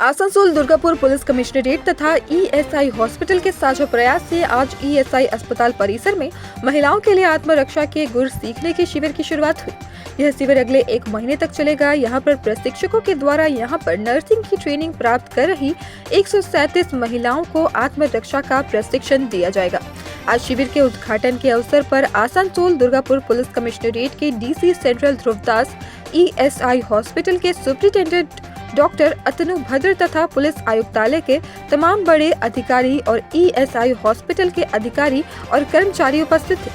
Asansol Durgapur police commissionerate तथा ESI hospital के साझा प्रयास से आज ईएसआई अस्पताल परिसर में महिलाओं के लिए आत्मरक्षा के गुर सीखने के शिविर की शुरुआत हुई। यह शिविर अगले 1 महीने तक चलेगा। यहां पर प्रशिक्षकों के द्वारा यहां पर नर्सिंग की ट्रेनिंग प्राप्त कर रही 137 महिलाओं को आत्मरक्षा का प्रशिक्षण दिया जाएगा। आज शिविर के उद्घाटन के अवसर पर आसनसोल दुर्गापुर पुलिस कमिश्नरेट के DC central Dhruvdas, ESI hospital के सुप्रिंटेंडेंट डॉक्टर अतनु भद्र तथा पुलिस आयुक्तालय के तमाम बड़े अधिकारी और ईएसआई हॉस्पिटल के अधिकारी और कर्मचारी उपस्थित थे।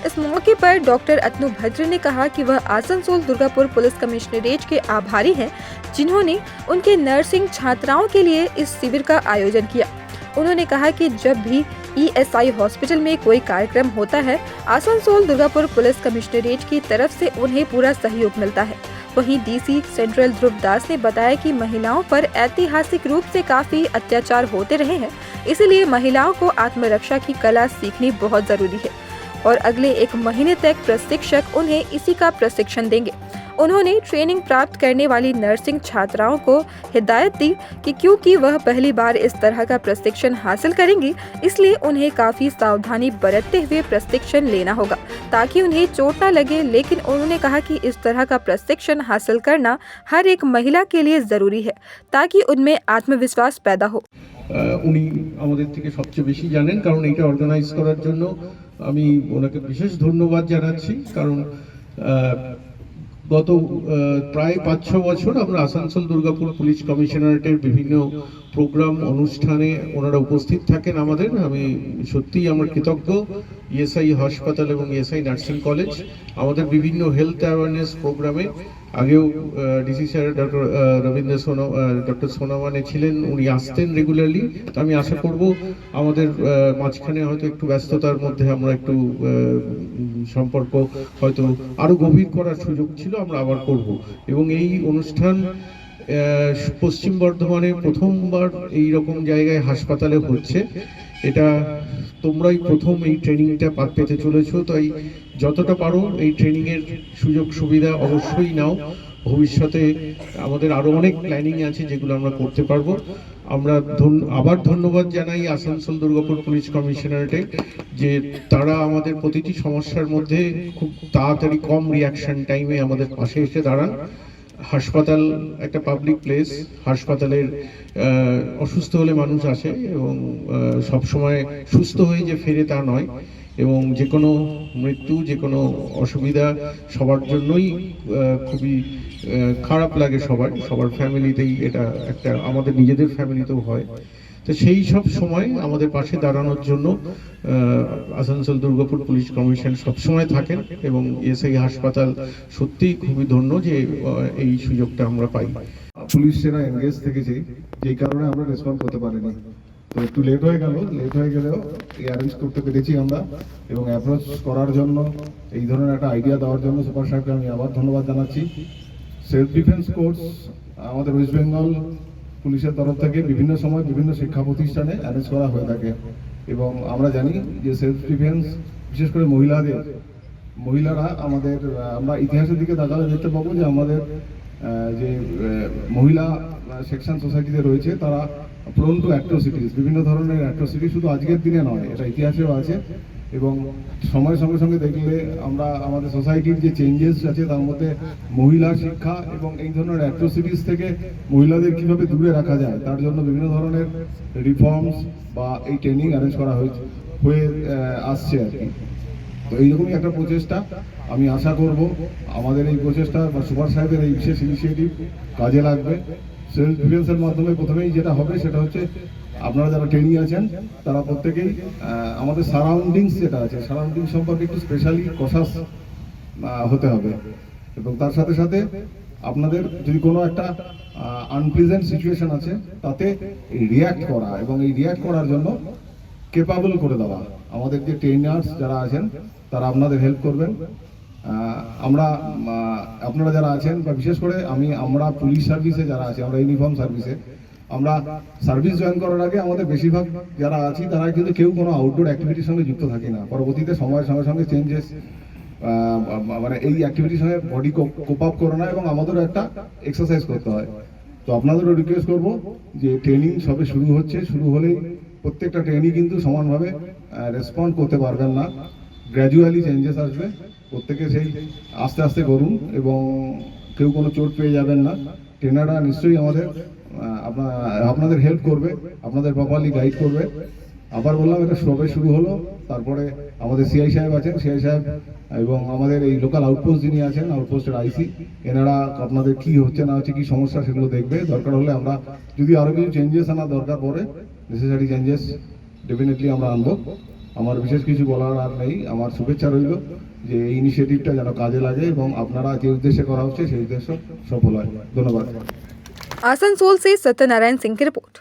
इस मौके पर डॉक्टर अतनु भद्र ने कहा कि वह आसनसोल दुर्गापुर पुलिस कमिश्नरेट के आभारी हैं, जिन्होंने उनके नर्सिंग छात्राओं के लिए इस शिविर का आयोजन किया। उन्होंने कहा कि जब भी ईएसआई हॉस्पिटल में कोई कार्यक्रम होता है, आसनसोल दुर्गापुर पुलिस कमिश्नरेट की तरफ से उन्हें पूरा सहयोग मिलता है। वहीं डीसी सेंट्रल ध्रुवदास ने बताया कि महिलाओं पर ऐतिहासिक रूप से काफी अत्याचार होते रहे हैं, इसलिए महिलाओं को आत्मरक्षा की कला सीखनी बहुत जरूरी है और अगले 1 महीने तक प्रशिक्षक उन्हें इसी का प्रशिक्षण देंगे। उन्होंने ट्रेनिंग प्राप्त करने वाली नर्सिंग छात्राओं को हिदायत दी कि क्योंकि वह पहली बार इस तरह का प्रशिक्षण हासिल करेंगी, इसलिए उन्हें काफी सावधानी बरतते हुए प्रशिक्षण लेना होगा ताकि उन्हें चोट न लगे। लेकिन उन्होंने कहा कि इस तरह का प्रशिक्षण हासिल करना हर एक महिला के लिए जरूरी है ताकि उनमें आत्मविश्वास पैदा हो। উনি আমাদের থেকে সবচেয়ে বেশি জানেন, কারণ এটা অর্গানাইজ করার জন্য আমি ওনাকে বিশেষ ধন্যবাদ জানাচ্ছি। কারণ গত প্রায় 5-6 বছর আমরা আসানসোল দুর্গাপুর পুলিশ কমিশনারেটের বিভিন্ন প্রোগ্রাম অনুষ্ঠানে ওনারা উপস্থিত থাকেন আমাদের। আমি সত্যিই আমার কৃতজ্ঞ ইএসআই হাসপাতাল এবং ইএসআই নার্সিং কলেজ আমাদের বিভিন্ন হেলথ অ্যাওয়ারনেস প্রোগ্রামে আগেও ডিসি স্যার ডক্টর সোনাওয়ানে ছিলেন, উনি আসতেন রেগুলারলি। তো আমি আশা করব আমাদের মাঝখানে হয়তো একটু ব্যস্ততার মধ্যে আমরা একটু সম্পর্ক হয়তো আরো গভীর করার সুযোগ ছিল, আমরা আবার করব। এবং এই অনুষ্ঠান পশ্চিম বর্ধমানে প্রথমবার এই রকম জায়গায় হাসপাতালে হচ্ছে। এটা তোমরাই প্রথম এই ট্রেনিংটা পেতে চলেছো, তাই যতটা পারো এই ট্রেনিং এর সুযোগ সুবিধা অবশ্যই নাও। ভবিষ্যতে আমাদের আরো অনেক প্ল্যানিং আছে যেগুলো আমরা করতে পারবো। আমরা আবার ধন্যবাদ জানাই আসানসোল দুর্গাপুর পুলিশ কমিশনারেটে যে তারা আমাদের প্রতিটি সমস্যার মধ্যে খুব তাড়াতাড়ি কম রিয়াকশন টাইমে আমাদের পাশে এসে দাঁড়ান। হাসপাতাল একটা পাবলিক প্লেস, হাসপাতালের অসুস্থ হলে মানুষ আসে এবং সব সময় সুস্থ হয়ে যে ফেরে তা নয়, এবং যে কোনো মৃত্যু, যে কোনো অসুবিধা সবার জন্যই খুবই খারাপ লাগে। সবার ফ্যামিলিতেই এটা একটা, আমাদের নিজেদের ফ্যামিলিতেও হয়। তো সেই সব সময় আমাদের পাশে দাঁড়ানোর জন্য আসানসোল দুর্গাপুর পুলিশ কমিশন সবসময় থাকেন এবং ইএসআই হাসপাতাল সত্যিই খুবই ধন্য যে এই সুযোগটা আমরা পাই। পুলিশেরা এনগেজ থেকেছে, যেই কারণে আমরা রেসপন্ড করতে পারিনি। তো একটু লেট হয়ে গেলেও অ্যারেঞ্জ করতে পেরেছি আমরা, এবং অ্যাপ্রোচ করার জন্য, এই ধরনের একটা আইডিয়া দেওয়ার জন্য সুপার সাহেবকে আমি আবার ধন্যবাদ জানাচ্ছি। সেলফ ডিফেন্স কোর্স আমাদের ওয়েস্ট বেঙ্গল পুলিশের তরফ থেকে বিভিন্ন সময় বিভিন্ন শিক্ষা প্রতিষ্ঠানে অ্যারেঞ্জ করা হয়ে থাকে, এবং আমরা জানি যে সেলফ ডিফেন্স বিশেষ করে মহিলারা আমাদের, আমরা ইতিহাসের দিকে তাকালে দেখতে পাবো যে আমাদের যে মহিলা সেকশন সোসাইটিতে রয়েছে তারা প্রোন টু অ্যাট্রোসিটিস, বিভিন্ন ধরনের অ্যাট্রোসিটি শুধু আজকের দিনে নয়, এটা ইতিহাসেও আছে। এবং সময়ের সঙ্গে সঙ্গে দেখলে আমরা আমাদের সোসাইটির যে চেঞ্জেস আছে তার মধ্যে মহিলা শিক্ষা এবং এই ধরনের অ্যাট্রোসিটিস থেকে মহিলাদের কিভাবে দূরে রাখা যায় তার জন্য বিভিন্ন ধরনের রিফর্মস বা এই ট্রেনিং অ্যারেঞ্জ করা হয়ে আসছে আর কি। তো এইরকমই একটা প্রচেষ্টা, আমি আশা করব আমাদের এই প্রচেষ্টা বা সুপার সাহেবের এই বিশেষ ইনিশিয়েটিভ কাজে লাগবে। সেলফ ডিফেন্সের মাধ্যমে প্রথমেই যেটা হবে সেটা হচ্ছে আপনারা যারা ট্রেনিং আছেন তারা প্রত্যেকেই আমাদের সারাউন্ডিংস যেটা আছে, সারাউন্ডিং সম্পর্কে একটু স্পেশালি কশাস হতে হবে, এবং তার সাথে সাথে আপনাদের যদি কোনো একটা আনপ্লেজেন্ট সিচুয়েশন আছে তাতে রিয়্যাক্ট করা, এবং এই রিয়্যাক্ট করার জন্য কেপাবল করে দেওয়া। আমাদের যে ট্রেনার্স যারা আছেন তারা আপনাদের হেল্প করবেন। আপনারা যারা আছেন বা বিশেষ করে আমরা পুলিশ সার্ভিসে যারা আছি, আমরা ইউনিফর্ম সার্ভিসে, আমরা সার্ভিস জয়েন করার আগে আমাদের বেশিরভাগ যারা আছি তারা কিন্তু কেউ কোনো আউটডোর অ্যাক্টিভিটির সঙ্গে যুক্ত থাকি না। পরবর্তীতে সময়ের সঙ্গে সঙ্গে চেঞ্জেস, মানে এই অ্যাক্টিভিটির সঙ্গে বডি কোপ আপ করে না, এবং আমাদেরও একটা এক্সারসাইজ করতে হয়। তো আপনাদেরও রিকোয়েস্ট করব যে ট্রেনিং সবে শুরু হচ্ছে, শুরু হলেই প্রত্যেকটা ট্রেনিং কিন্তু সমানভাবে রেসপন্ড করতে পারবেন না, গ্র্যাজুয়ালি চেঞ্জেস আসবে। প্রত্যেকে সেই আস্তে আস্তে করুন এবং কেউ কোনো চোট পেয়ে যাবেন না। ট্রেনাররা নিশ্চয়ই আমাদের আপনাদের হেল্প করবে, আপনাদের প্রপারলি গাইড করবে। আবার বললাম, এটা সবে শুরু হলো, তারপরে আমাদের সিআই সাহেব আছেন, সিআই সাহেব এবং আমাদের এই লোকাল আউটপোস্ট যিনি আছেন, আউটপোস্টের আইসি, এনারা আপনাদের কি হচ্ছে না হচ্ছে, কি সমস্যা সেগুলো দেখবে। দরকার হলে আমরা যদি আরও কিছু চেঞ্জেস আনা দরকার পড়ে, নেসেসারি চেঞ্জেস ডেফিনেটলি আমরা আনবো। আমার বিশেষ কিছু বলার আর নেই। আমার শুভেচ্ছা রইল যে এই ইনিশিয়েটিভটা যেন কাজে লাগে এবং আপনারা যে উদ্দেশ্যে করা হচ্ছে সেই উদ্দেশ্য সফল হয়। ধন্যবাদ। आसनसोल से सत्यनारायण सिंह की रिपोर्ट।